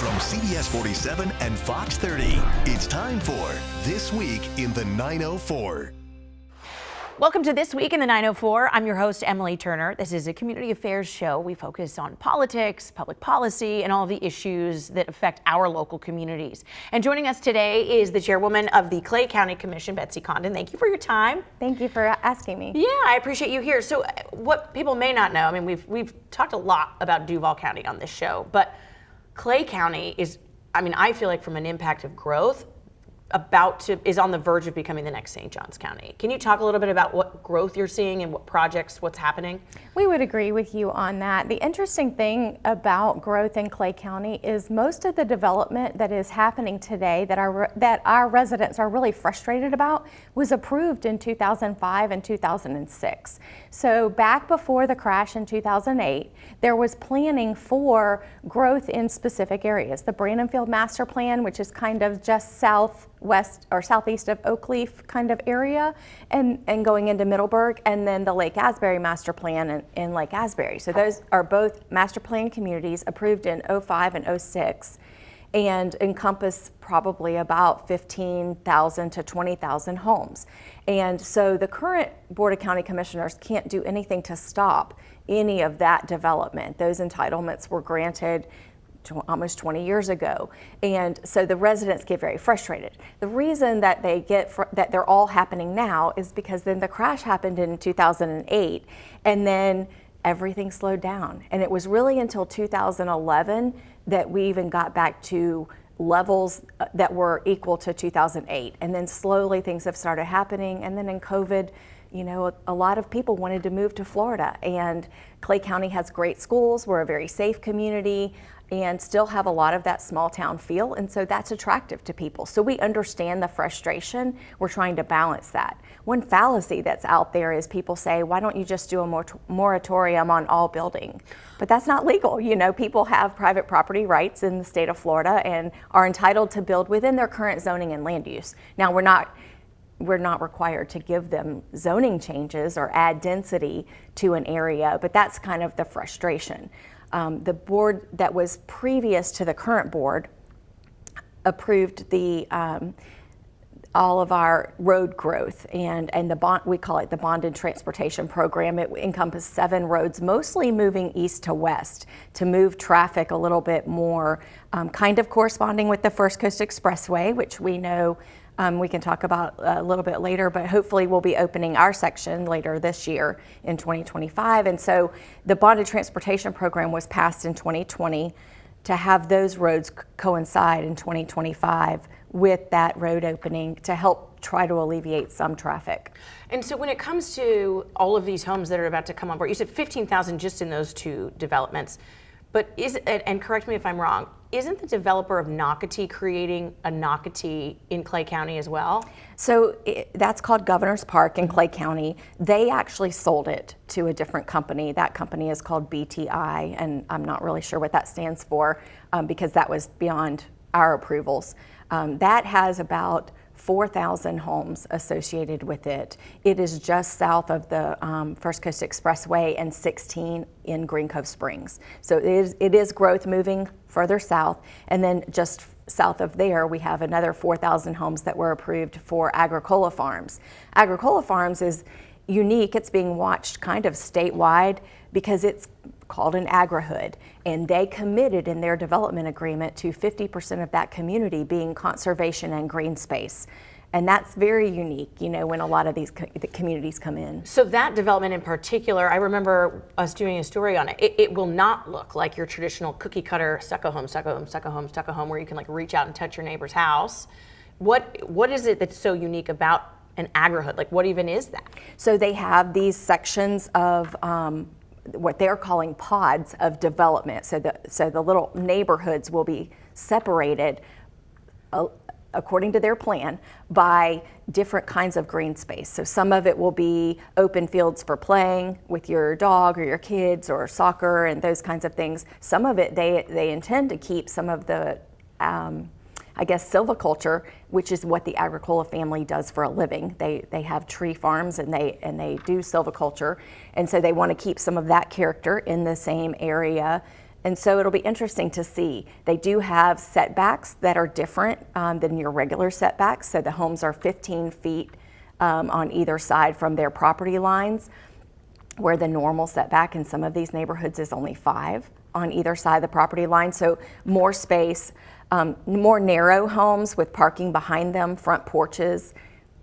From CBS 47 and Fox 30, it's time for This Week in the 904. Welcome to This Week in the 904. I'm your host, Emily Turner. This is a community affairs show. We focus on politics, public policy, and all the issues that affect our local communities. And joining us today is the chairwoman of the Clay County Commission, Betsy Condon. Thank you for your time. Thank you for asking me. Yeah, I appreciate you here. So what people may not know, I mean, we've talked a lot about Duval County on this show, but Clay County is, I feel like from an impact of growth, is on the verge of becoming the next St. Johns County. Can you talk a little bit about what growth you're seeing and what projects, what's happening? We would agree with you on that. The interesting thing about growth in Clay County is most of the development that is happening today that our residents are really frustrated about was approved in 2005 and 2006. So back before the crash in 2008, there was planning for growth in specific areas. The Brandonfield Master Plan, which is kind of just southwest or southeast of Oakleaf kind of area and going into Middleburg, and then the Lake Asbury Master Plan in Lake Asbury. So those are both master plan communities approved in 05 and 06 and encompass probably about 15,000 to 20,000 homes. And so the current Board of County Commissioners can't do anything to stop any of that development. Those entitlements were granted almost 20 years ago. And so the residents get very frustrated. The reason that that they're all happening now is because then the crash happened in 2008 and then everything slowed down. And it was really until 2011 that we even got back to levels that were equal to 2008. And then slowly things have started happening. And then in COVID, a lot of people wanted to move to Florida, and Clay County has great schools. We're a very safe community and still have a lot of that small town feel, and so that's attractive to people. So we understand the frustration. We're trying to balance that. One fallacy that's out there is people say, why don't you just do a moratorium on all building? But that's not legal. People have private property rights in the state of Florida and are entitled to build within their current zoning and land use. Now, we're not required to give them zoning changes or add density to an area, but that's kind of the frustration. The board that was previous to the current board approved all of our road growth and the bond, we call it the bonded transportation program. It encompassed 7 roads, mostly moving east to west to move traffic a little bit more, kind of corresponding with the First Coast Expressway, which we know we can talk about a little bit later, but hopefully we'll be opening our section later this year in 2025. And so the bonded transportation program was passed in 2020 to have those roads coincide in 2025 with that road opening to help try to alleviate some traffic. And so when it comes to all of these homes that are about to come on board, you said 15,000 just in those 2 developments, but and correct me if I'm wrong, isn't the developer of Nocatee creating a Nocatee in Clay County as well? So that's called Governor's Park in Clay County. They actually sold it to a different company. That company is called BTI, and I'm not really sure what that stands for because that was beyond our approvals. That has about 4,000 homes associated with it. It is just south of the First Coast Expressway and 16 in Green Cove Springs. So it is growth moving further south. And then just south of there, we have another 4,000 homes that were approved for Agricola Farms. Agricola Farms is unique. It's being watched kind of statewide because it's called an agri-hood, and they committed in their development agreement to 50% of that community being conservation and green space. And that's very unique, when a lot of these communities come in. So that development in particular, I remember us doing a story on it. It will not look like your traditional cookie cutter stucco home where you can reach out and touch your neighbor's house. What is it that's so unique about an agri-hood? What even is that? So they have these sections of what they're calling pods of development. So the little neighborhoods will be separated according to their plan by different kinds of green space. So some of it will be open fields for playing with your dog or your kids or soccer and those kinds of things. Some of it they intend to keep some of the silviculture, which is what the Agricola family does for a living. They have tree farms and they do silviculture, and so they want to keep some of that character in the same area And so it'll be interesting to see. They do have setbacks that are different than your regular setbacks. So the homes are 15 feet on either side from their property lines, where the normal setback in some of these neighborhoods is only 5 on either side of the property line. So more space, more narrow homes with parking behind them, front porches.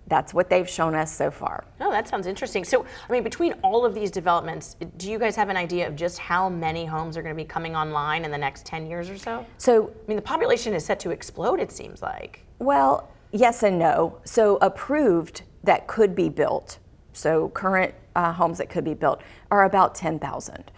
That's what they've shown us so far. Oh, that sounds interesting. So, I mean, between all of these developments, do you guys have an idea of just how many homes are going to be coming online in the next 10 years or so? So, I mean, the population is set to explode, it seems like. well, yes and no. So approved that could be built, so current homes that could be built are about 10,000.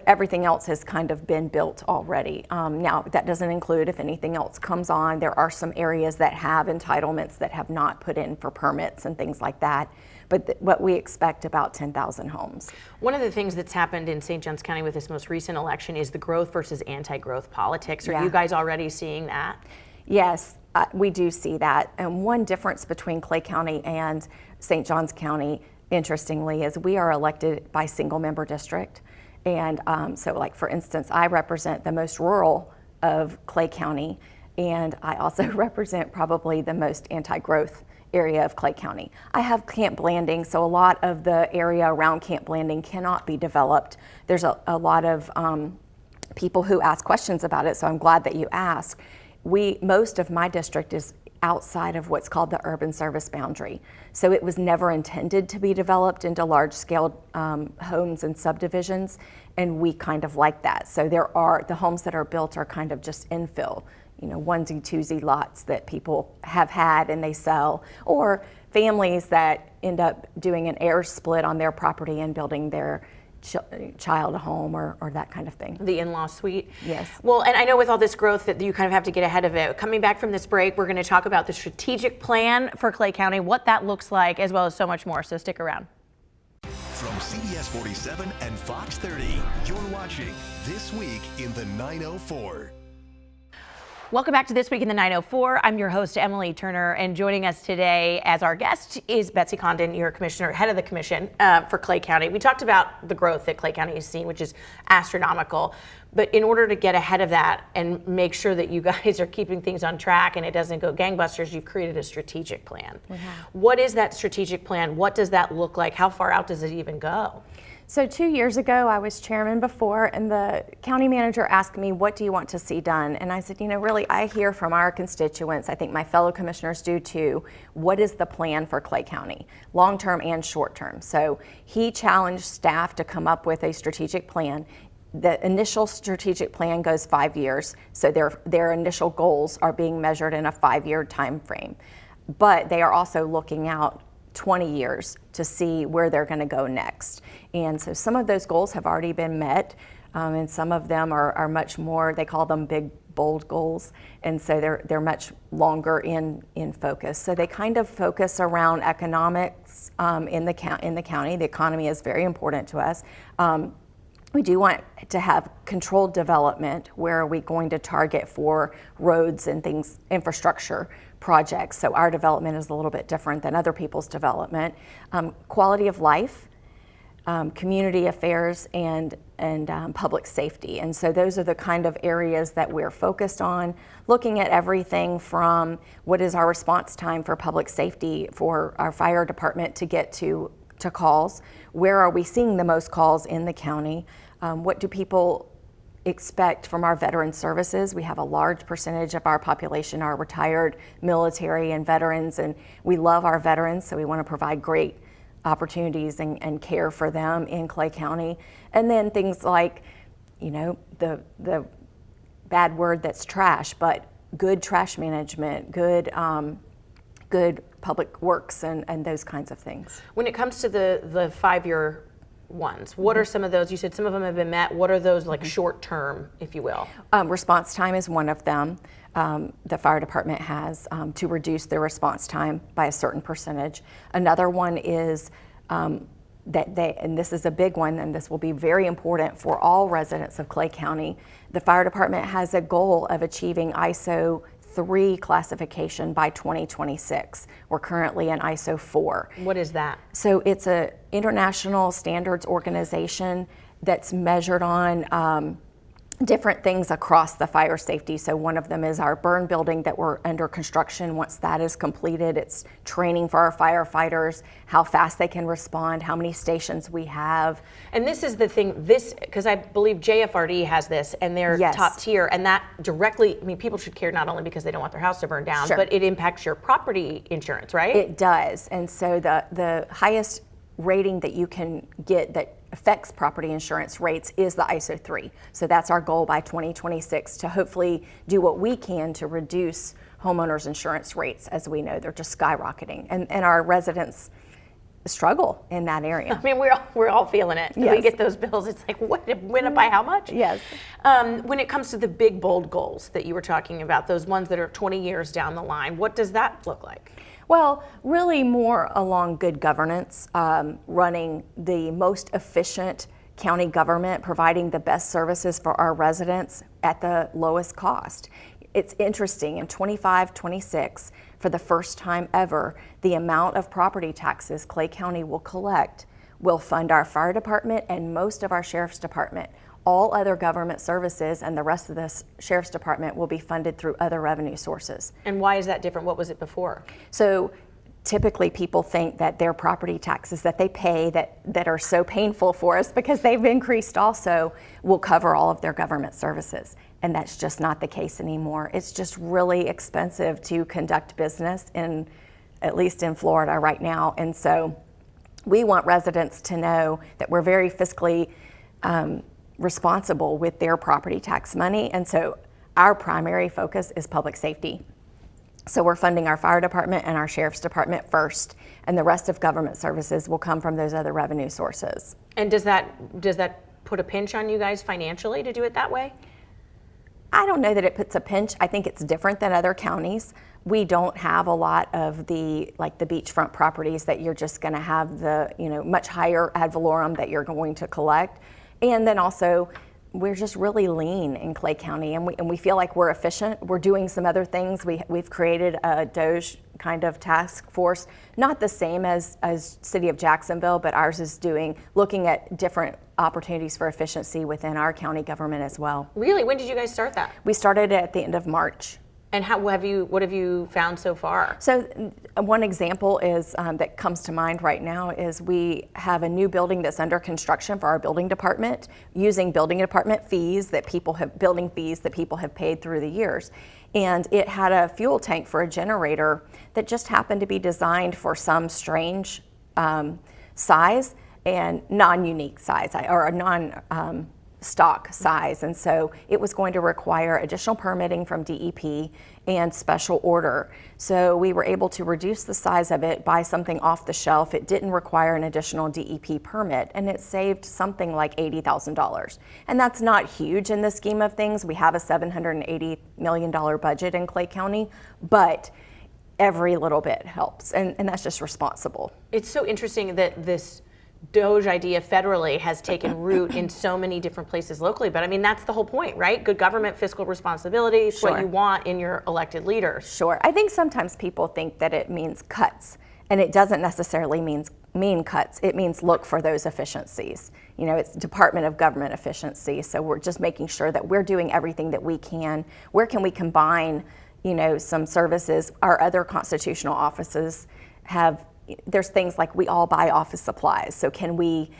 Everything else has kind of been built already. Now, that doesn't include if anything else comes on. There are some areas that have entitlements that have not put in for permits and things like that. But what we expect about 10,000 homes. One of the things that's happened in St. Johns County with this most recent election is the growth versus anti-growth politics. Are you guys already seeing that? Yes, we do see that. And one difference between Clay County and St. Johns County, interestingly, is we are elected by single member district. And so, like, for instance, I represent the most rural of Clay County, and I also represent probably the most anti-growth area of Clay County. I have Camp Blanding, so a lot of the area around Camp Blanding cannot be developed. There's a lot of people who ask questions about it, so I'm glad that you asked. Most of my district is outside of what's called the urban service boundary. So it was never intended to be developed into large-scale homes and subdivisions, and we kind of like that. So the homes that are built are kind of just infill, onesie, twosie lots that people have had and they sell, or families that end up doing an heir split on their property and building their child a home or that kind of thing. The in-law suite? Yes. Well, and I know with all this growth that you kind of have to get ahead of it. Coming back from this break, we're going to talk about the strategic plan for Clay County, what that looks like, as well as so much more, so stick around. From CBS 47 and Fox 30, you're watching This Week in the 904. Welcome back to This Week in the 904. I'm your host, Emily Turner, and joining us today as our guest is Betsy Condon, your commissioner, head of the commission for Clay County. We talked about the growth that Clay County has seen, which is astronomical. But in order to get ahead of that and make sure that you guys are keeping things on track and it doesn't go gangbusters, you've created a strategic plan. What is that strategic plan? What does that look like? How far out does it even go? So 2 years ago, I was chairman before, and the county manager asked me, what do you want to see done? And I said, really, I hear from our constituents, I think my fellow commissioners do too, what is the plan for Clay County, long-term and short-term? So he challenged staff to come up with a strategic plan. The initial strategic plan goes 5 years, so their initial goals are being measured in a 5-year time frame. But they are also looking out 20 years to see where they're going to go next. And so some of those goals have already been met, and some of them are much more, they call them big, bold goals, and so they're much longer in focus. So they kind of focus around economics in the county. The economy is very important to us. We do want to have controlled development. Where are we going to target for roads and things, infrastructure projects? So our development is a little bit different than other people's development. Quality of life, community affairs, and public safety. And so those are the kind of areas that we're focused on, looking at everything from what is our response time for public safety for our fire department to get to calls. Where are we seeing the most calls in the county? What do people expect from our veteran services? We have a large percentage of our population are retired military and veterans, and we love our veterans, so we want to provide great opportunities and care for them in Clay County. And then things like, the bad word that's trash, but good trash management, good public works, and those kinds of things. When it comes to the 5-year ones, what are some of those? You said some of them have been met. What are those like short term, if you will? Response time is one of them. The fire department has to reduce their response time by a certain percentage. Another one is and this is a big one, and this will be very important for all residents of Clay County. The fire department has a goal of achieving ISO 3 classification by 2026. We're currently in ISO 4. What is that? So it's an international standards organization that's measured on different things across the fire safety. So one of them is our burn building that we're under construction. Once that is completed, it's training for our firefighters, how fast they can respond, how many stations we have. And this is the thing, because I believe JFRD has this and they're Yes. top tier, and that directly, I mean, people should care not only because they don't want their house to burn down, Sure. but it impacts your property insurance, right? It does. And so the highest rating that you can get that affects property insurance rates is the ISO 3. So that's our goal by 2026 to hopefully do what we can to reduce homeowners insurance rates. As we know, they're just skyrocketing, and our residents struggle in that area. I mean, we're all feeling it. Yes. We get those bills. It's like, what? It went up by how much? Yes. When it comes to the big, bold goals that you were talking about, those ones that are 20 years down the line, what does that look like? Well, really more along good governance, running the most efficient county government, providing the best services for our residents at the lowest cost. It's interesting, in 25-26, for the first time ever, the amount of property taxes Clay County will collect will fund our fire department and most of our sheriff's department. All other government services and the rest of the sheriff's department will be funded through other revenue sources. And why is that different? What was it before? So typically people think that their property taxes that they pay that are so painful for us because they've increased also will cover all of their government services. And that's just not the case anymore. It's just really expensive to conduct business at least in Florida right now. And so we want residents to know that we're very fiscally responsible with their property tax money. And so our primary focus is public safety. So we're funding our fire department and our sheriff's department first, and the rest of government services will come from those other revenue sources. And does that put a pinch on you guys financially to do it that way? I don't know that it puts a pinch. I think it's different than other counties. We don't have a lot of the beachfront properties that you're just going to have the much higher ad valorem that you're going to collect. And then also, we're just really lean in Clay County, and we feel like we're efficient. We're doing some other things. We've created a DOJ kind of task force, not the same as City of Jacksonville, but ours is looking at different opportunities for efficiency within our county government as well. Really? When did you guys start that? We started at the end of March. And what have you found so far? So one example is that comes to mind right now is we have a new building that's under construction for our building department, using building department fees that people have paid through the years. And it had a fuel tank for a generator that just happened to be designed for some strange size and non-unique size, or a non-stock size. And so it was going to require additional permitting from DEP and special order. So we were able to reduce the size of it, buy something off the shelf. It didn't require an additional DEP permit, and it saved something like $80,000. And that's not huge in the scheme of things. We have a $780 million budget in Clay County, but every little bit helps, and that's just responsible. It's so interesting that this DOJ idea federally has taken root in so many different places locally, but I mean, that's the whole point, right? Good government, fiscal responsibility, it's Sure. what you want in your elected leaders. Sure. I think sometimes people think that it means cuts, and it doesn't necessarily mean cuts. It means look for those efficiencies. It's Department of Government efficiency, so we're just making sure that we're doing everything that we can. Where can we combine, some services? Our other constitutional offices there's things like we all buy office supplies. So can we,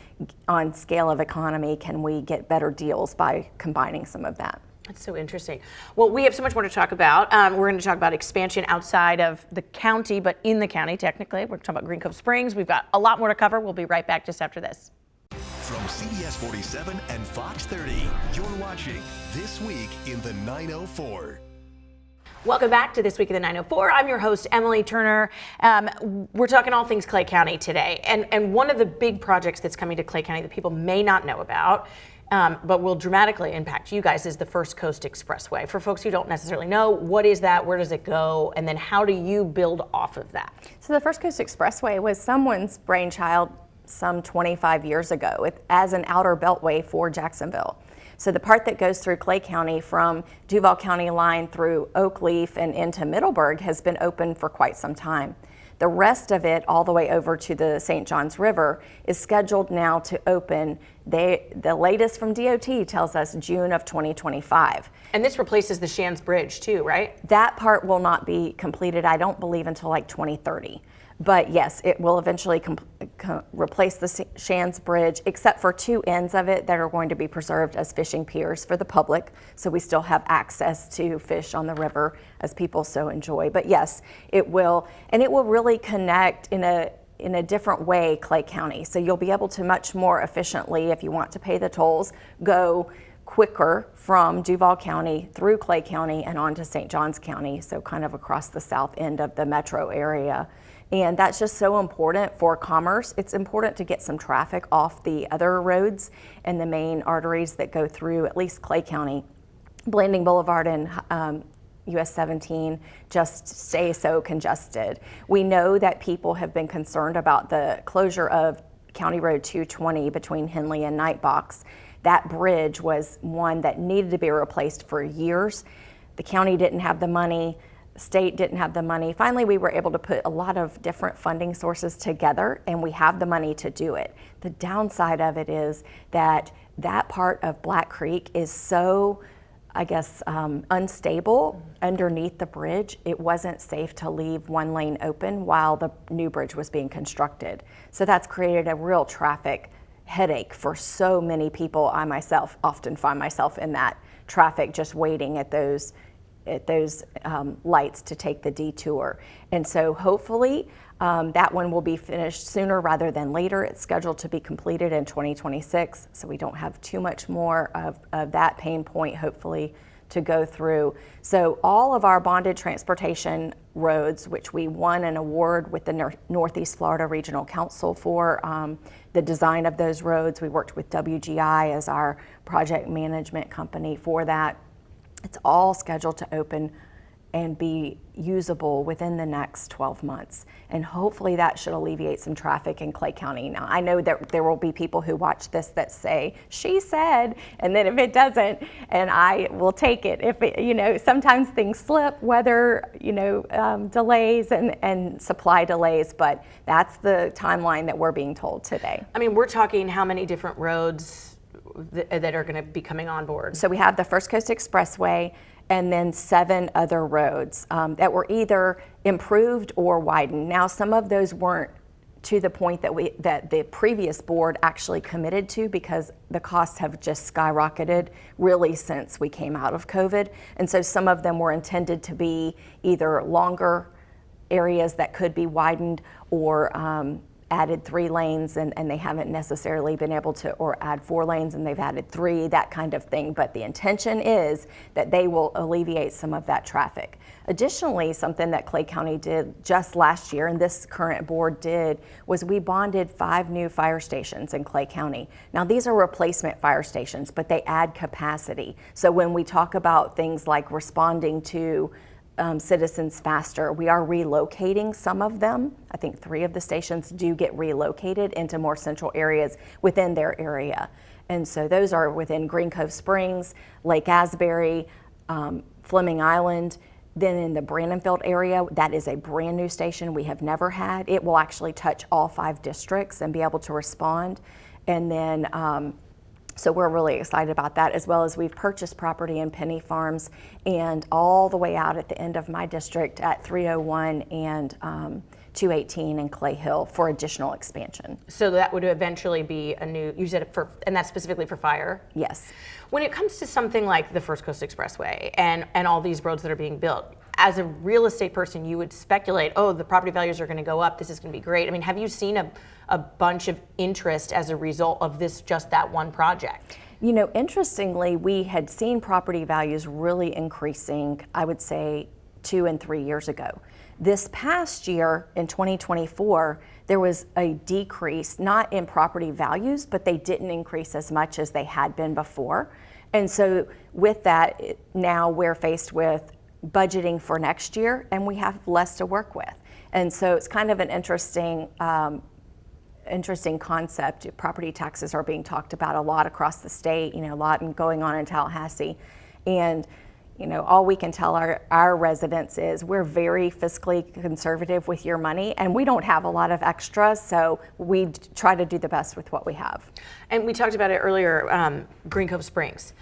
on scale of economy, can we get better deals by combining some of that? That's so interesting. Well, we have so much more to talk about. We're going to talk about expansion outside of the county, but in the county, technically. We're talking about Green Cove Springs. We've got a lot more to cover. We'll be right back just after this. From CBS 47 and Fox 30, you're watching This Week in the 904. Welcome back to This Week in the 904. I'm your host, Emily Turner. We're talking all things Clay County today. And one of the big projects that's coming to Clay County that people may not know about, but will dramatically impact you guys, is the First Coast Expressway. For folks who don't necessarily know, what is that? Where does it go? And then how do you build off of that? So the First Coast Expressway was someone's brainchild some 25 years ago as an outer beltway for Jacksonville. So the part that goes through Clay County from Duval County line through Oak Leaf and into Middleburg has been open for quite some time. The rest of it, all the way over to the St. Johns River, is scheduled now to open. The latest from DOT tells us June of 2025. And this replaces the Shands Bridge too, right? That part will not be completed, I don't believe, until like 2030. But yes, it will eventually replace the Shands Bridge, except for two ends of it that are going to be preserved as fishing piers for the public. So we still have access to fish on the river as people so enjoy. But yes, it will, and it will really connect in a different way Clay County. So you'll be able to much more efficiently, if you want to pay the tolls, go quicker from Duval County through Clay County and on to St. Johns County, so kind of across the south end of the metro area. And that's just so important for commerce. It's important to get some traffic off the other roads and the main arteries that go through at least Clay County. Blanding Boulevard and US 17 just stay so congested. We know that people have been concerned about the closure of County Road 220 between Henley and Nightbox. That bridge was one that needed to be replaced for years. The county didn't have the money. State didn't have the money. Finally, we were able to put a lot of different funding sources together, and we have the money to do it. The downside of it is that that part of Black Creek is so, I guess, unstable underneath the bridge. It wasn't safe to leave one lane open while the new bridge was being constructed. So that's created a real traffic headache for so many people. I myself often find myself in that traffic just waiting at those lights to take the detour. And so hopefully that one will be finished sooner rather than later. It's scheduled to be completed in 2026, so we don't have too much more of that pain point, hopefully, to go through. So all of our bonded transportation roads, which we won an award with the Northeast Florida Regional Council for the design of those roads. We worked with WGI as our project management company for that. It's all scheduled to open and be usable within the next 12 months. And hopefully that should alleviate some traffic in Clay County. Now, I know that there will be people who watch this that say, she said, and then if it doesn't, and I will take it. If it, sometimes things slip, weather, delays and supply delays, but that's the timeline that we're being told today. I mean, we're talking how many different roads that are going to be coming on board? So we have the First Coast Expressway and then 7 other roads that were either improved or widened. Now, some of those weren't to the point that the previous board actually committed to, because the costs have just skyrocketed really since we came out of COVID. And so some of them were intended to be either longer areas that could be widened or added 3 lanes and they haven't necessarily been able to, or add 4 lanes and they've added 3, that kind of thing. But the intention is that they will alleviate some of that traffic. Additionally, something that Clay County did just last year, and this current board did, was we bonded 5 new fire stations in Clay County. Now, these are replacement fire stations, but they add capacity. So when we talk about things like responding to citizens faster, we are relocating some of them. I think 3 of the stations do get relocated into more central areas within their area. And so those are within Green Cove Springs, Lake Asbury, Fleming Island. Then in the Brandonfield area, that is a brand new station we have never had. It will actually touch all 5 districts and be able to respond. And then so we're really excited about that, as well as we've purchased property in Penny Farms and all the way out at the end of my district at 301 and 218 in Clay Hill for additional expansion. So that would eventually be a new, you said and that's specifically for fire? Yes. When it comes to something like the First Coast Expressway and all these roads that are being built, as a real estate person, you would speculate, oh, the property values are going to go up, this is going to be great. I mean, have you seen a bunch of interest as a result of just that one project? Interestingly, we had seen property values really increasing, I would say, 2 and 3 years ago. This past year, in 2024, there was a decrease, not in property values, but they didn't increase as much as they had been before. And so with that, now we're faced with budgeting for next year, and we have less to work with. And so it's kind of an interesting concept. Property taxes are being talked about a lot across the state, a lot going on in Tallahassee. And all we can tell our residents is we're very fiscally conservative with your money, and we don't have a lot of extras, so we try to do the best with what we have. And we talked about it earlier, Green Cove Springs.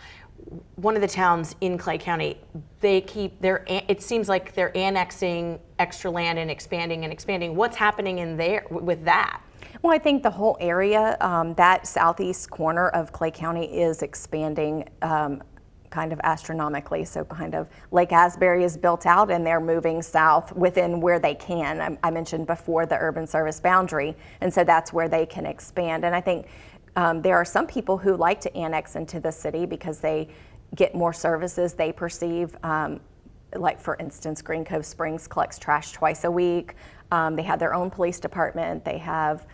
One of the towns in Clay County, it seems like they're annexing extra land and expanding. What's happening in there with that? Well, I think the whole area, that southeast corner of Clay County is expanding kind of astronomically. So kind of Lake Asbury is built out and they're moving south within where they can. I mentioned before the urban service boundary, and so that's where they can expand. And I think there are some people who like to annex into the city because they get more services they perceive. Like for instance, Green Cove Springs collects trash twice a week. They have their own police department. They have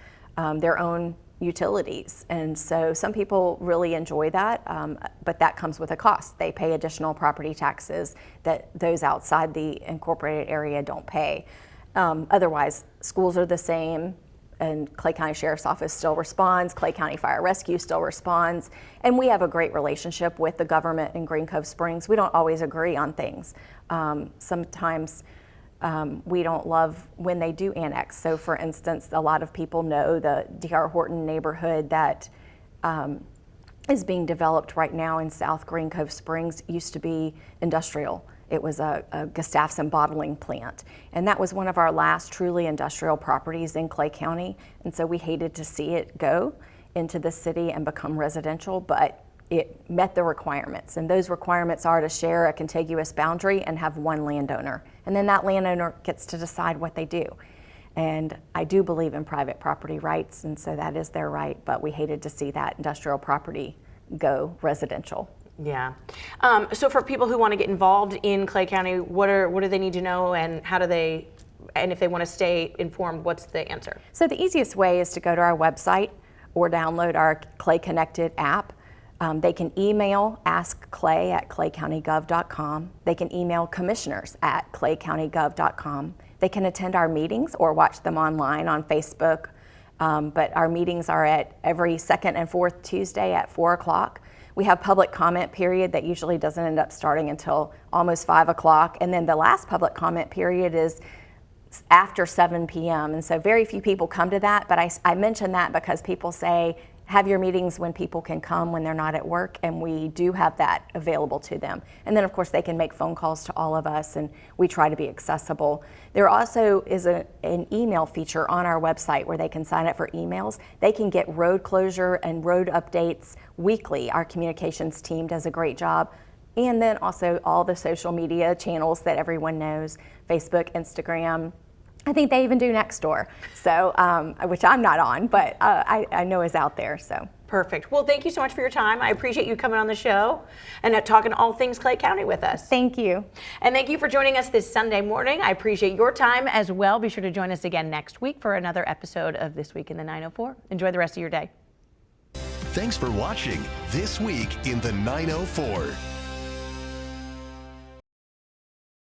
their own utilities. And so some people really enjoy that, but that comes with a cost. They pay additional property taxes that those outside the incorporated area don't pay. Otherwise, schools are the same, and Clay County Sheriff's Office still responds, Clay County Fire Rescue still responds, and we have a great relationship with the government in Green Cove Springs. We don't always agree on things. Sometimes we don't love when they do annex. So for instance, a lot of people know the D.R. Horton neighborhood that is being developed right now in South Green Cove Springs used to be industrial. It was a Gustafson bottling plant. And that was one of our last truly industrial properties in Clay County. And so we hated to see it go into the city and become residential, but it met the requirements. And those requirements are to share a contiguous boundary and have one landowner. And then that landowner gets to decide what they do. And I do believe in private property rights, and so that is their right, but we hated to see that industrial property go residential. Yeah. So for people who want to get involved in Clay County, what do they need to know, and and if they want to stay informed, what's the answer? So the easiest way is to go to our website or download our Clay Connected app. They can email askclay@claycountygov.com. They can email commissioners@claycountygov.com. They can attend our meetings or watch them online on Facebook. But our meetings are at every second and fourth Tuesday at 4 o'clock. We have public comment period that usually doesn't end up starting until almost 5 o'clock. And then the last public comment period is after 7 p.m. And so very few people come to that, but I mention that because people say, have your meetings when people can come when they're not at work, and we do have that available to them. And then of course they can make phone calls to all of us, and we try to be accessible. There also is an email feature on our website where they can sign up for emails. They can get road closure and road updates weekly. Our communications team does a great job. And then also all the social media channels that everyone knows, Facebook, Instagram. I think they even do Nextdoor, so which I'm not on, but I know is out there. So perfect. Well, thank you so much for your time. I appreciate you coming on the show and talking all things Clay County with us. Thank you. And thank you for joining us this Sunday morning. I appreciate your time as well. Be sure to join us again next week for another episode of This Week in the 904. Enjoy the rest of your day. Thanks for watching This Week in the 904.